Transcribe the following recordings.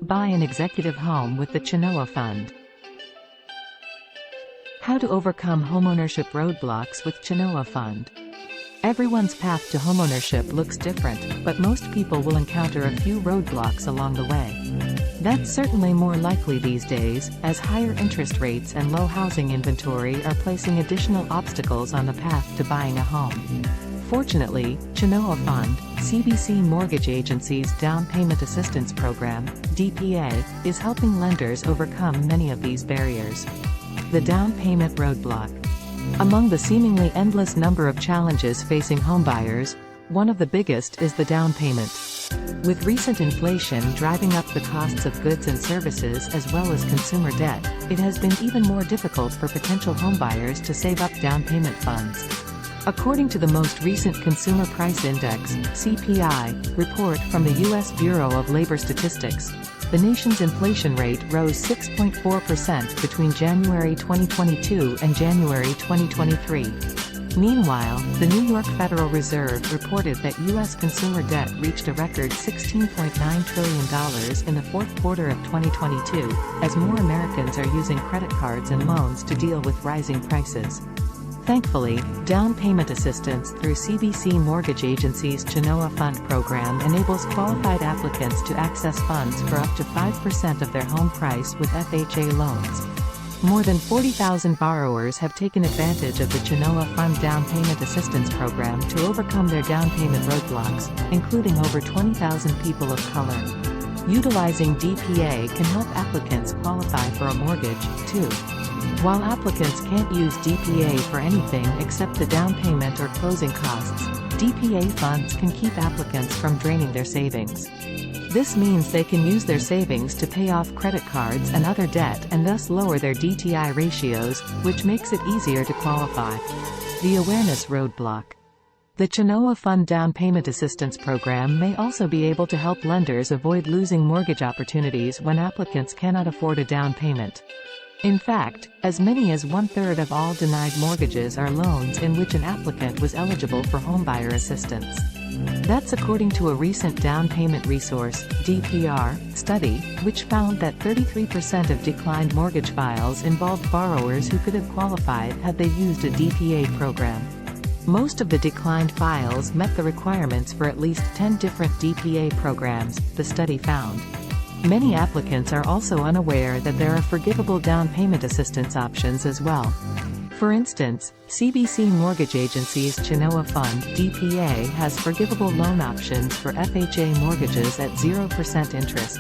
Buy an executive home with the Chenoua Fund. How to overcome homeownership roadblocks with Chenoua Fund. Everyone's path to homeownership looks different, but most people will encounter a few roadblocks along the way. That's certainly more likely these days, as higher interest rates and low housing inventory are placing additional obstacles on the path to buying a home. Fortunately, Chenoua Fund, CBC Mortgage Agency's Down Payment Assistance Program, DPA, is helping lenders overcome many of these barriers. The down payment roadblock. Among the seemingly endless number of challenges facing homebuyers, one of the biggest is the down payment. With recent inflation driving up the costs of goods and services as well as consumer debt, it has been even more difficult for potential homebuyers to save up down payment funds. According to the most recent Consumer Price Index (CPI) report from the U.S. Bureau of Labor Statistics, the nation's inflation rate rose 6.4% between January 2022 and January 2023. Meanwhile, the New York Federal Reserve reported that U.S. consumer debt reached a record $16.9 trillion in the fourth quarter of 2022, as more Americans are using credit cards and loans to deal with rising prices. Thankfully, down payment assistance through CBC Mortgage Agency's Chenoua Fund program enables qualified applicants to access funds for up to 5% of their home price with FHA loans. More than 40,000 borrowers have taken advantage of the Chenoua Fund Down Payment Assistance Program to overcome their down payment roadblocks, including over 20,000 people of color. Utilizing DPA can help applicants qualify for a mortgage, too. While applicants can't use DPA for anything except the down payment or closing costs, DPA funds can keep applicants from draining their savings. This means they can use their savings to pay off credit cards and other debt and thus lower their DTI ratios, which makes it easier to qualify. The awareness roadblock. The Chenoua Fund Down Payment Assistance Program may also be able to help lenders avoid losing mortgage opportunities when applicants cannot afford a down payment. In fact, as many as one-third of all denied mortgages are loans in which an applicant was eligible for homebuyer assistance. That's according to a recent Down Payment Resource (DPR) study, which found that 33% of declined mortgage files involved borrowers who could have qualified had they used a DPA program. Most of the declined files met the requirements for at least 10 different DPA programs, the study found. Many applicants are also unaware that there are forgivable down payment assistance options as well. For instance, CBC Mortgage Agency's Chenoua Fund DPA has forgivable loan options for FHA mortgages at 0% interest.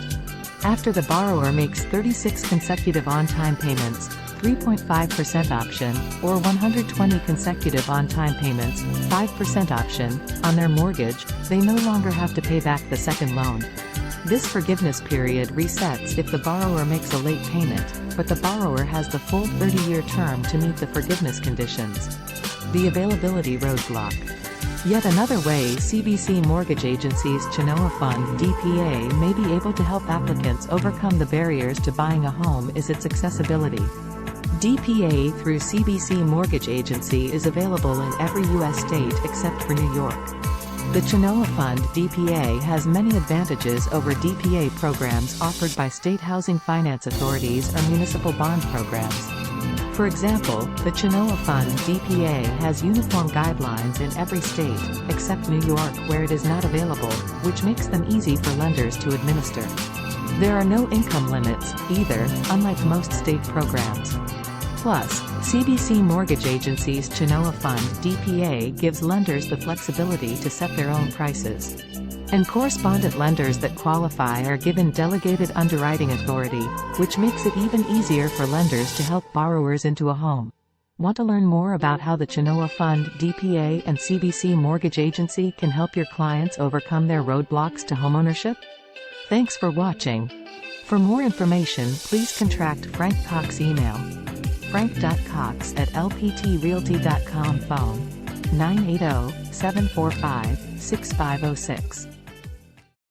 After the borrower makes 36 consecutive on-time payments, 3.5% option, or 120 consecutive on-time payments, 5% option, on their mortgage, they no longer have to pay back the second loan. This forgiveness period resets if the borrower makes a late payment, but the borrower has the full 30-year term to meet the forgiveness conditions. The availability roadblock. Yet another way CBC Mortgage Agency's Chenoua Fund DPA may be able to help applicants overcome the barriers to buying a home is its accessibility. DPA through CBC Mortgage Agency is available in every U.S. state except for New York. The Chenoua Fund DPA has many advantages over DPA programs offered by state housing finance authorities or municipal bond programs. For example, the Chenoua Fund DPA has uniform guidelines in every state, except New York where it is not available, which makes them easy for lenders to administer. There are no income limits, either, unlike most state programs. Plus, CBC Mortgage Agency's Chenoua Fund DPA gives lenders the flexibility to set their own prices. And correspondent lenders that qualify are given delegated underwriting authority, which makes it even easier for lenders to help borrowers into a home. Want to learn more about how the Chenoua Fund DPA and CBC Mortgage Agency can help your clients overcome their roadblocks to homeownership? Thanks for watching. For more information, please contact Frank Cox email frank.cox@lptrealty.com phone 980-745-6506.